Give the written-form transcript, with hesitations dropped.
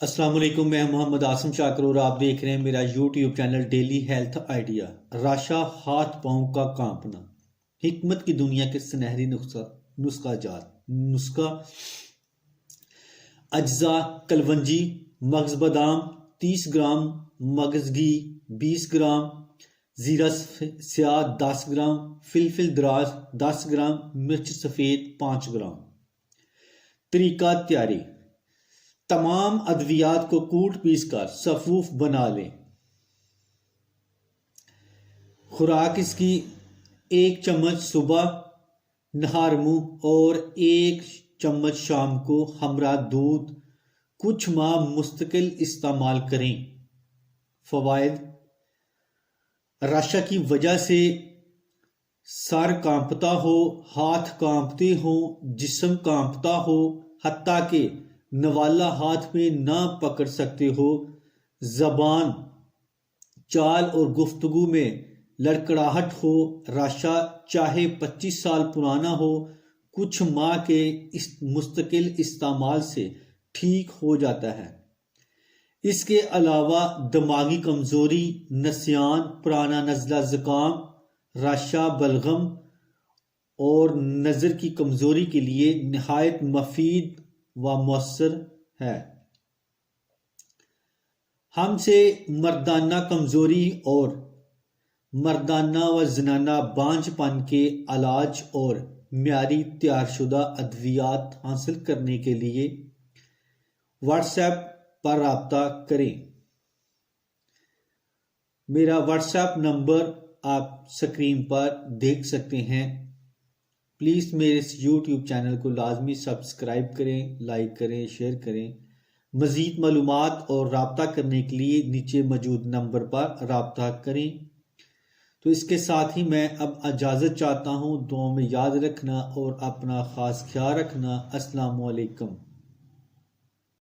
السلام علیکم، میں محمد آسم شاکر اور آپ دیکھ رہے ہیں میرا YouTube channel daily health idea. راشا ہاتھ پاؤں کا کانپنا، حکمت کی دنیا کے سنہری نسخہ اجزاء: کلونجی، مغز بادام 30 گرام، مغز گھی 20 گرام، زیرہ سیاہ 10 گرام، فلفل دراز 10 گرام، مرچ سفید 5 گرام۔ طریقہ تیاری: تمام ادویات کو کوٹ پیس کر صفوف بنا لیں۔ خوراک اس کی 1 چمچ صبح نہار منہ اور 1 چمچ شام کو ہمراہ دودھ، کچھ ماہ مستقل استعمال کریں۔ فوائد: راشا کی وجہ سے سر کانپتا ہو، ہاتھ کانپتے ہوں، جسم کانپتا ہو، حتیٰ کہ نوالہ ہاتھ میں نہ پکڑ سکتے ہو، زبان، چال اور گفتگو میں لڑکھڑاہٹ ہو، راشا چاہے 25 سال پرانا ہو، کچھ ماہ کے مستقل استعمال سے ٹھیک ہو جاتا ہے۔ اس کے علاوہ دماغی کمزوری، نسیان، پرانا نزلہ زکام، راشا بلغم اور نظر کی کمزوری کے لیے نہایت مفید و مؤثر ہے۔ ہم سے مردانہ کمزوری اور مردانہ و زنانہ بانجھ پن کے علاج اور معیاری تیار شدہ ادویات حاصل کرنے کے لیے واٹس ایپ پر رابطہ کریں۔ میرا واٹس ایپ نمبر آپ سکرین پر دیکھ سکتے ہیں۔ پلیز میرے اس یوٹیوب چینل کو لازمی سبسکرائب کریں، لائک کریں، شیئر کریں۔ مزید معلومات اور رابطہ کرنے کے لیے نیچے موجود نمبر پر رابطہ کریں۔ تو اس کے ساتھ ہی میں اب اجازت چاہتا ہوں۔ دعاؤں میں یاد رکھنا اور اپنا خاص خیال رکھنا۔ السلام علیکم۔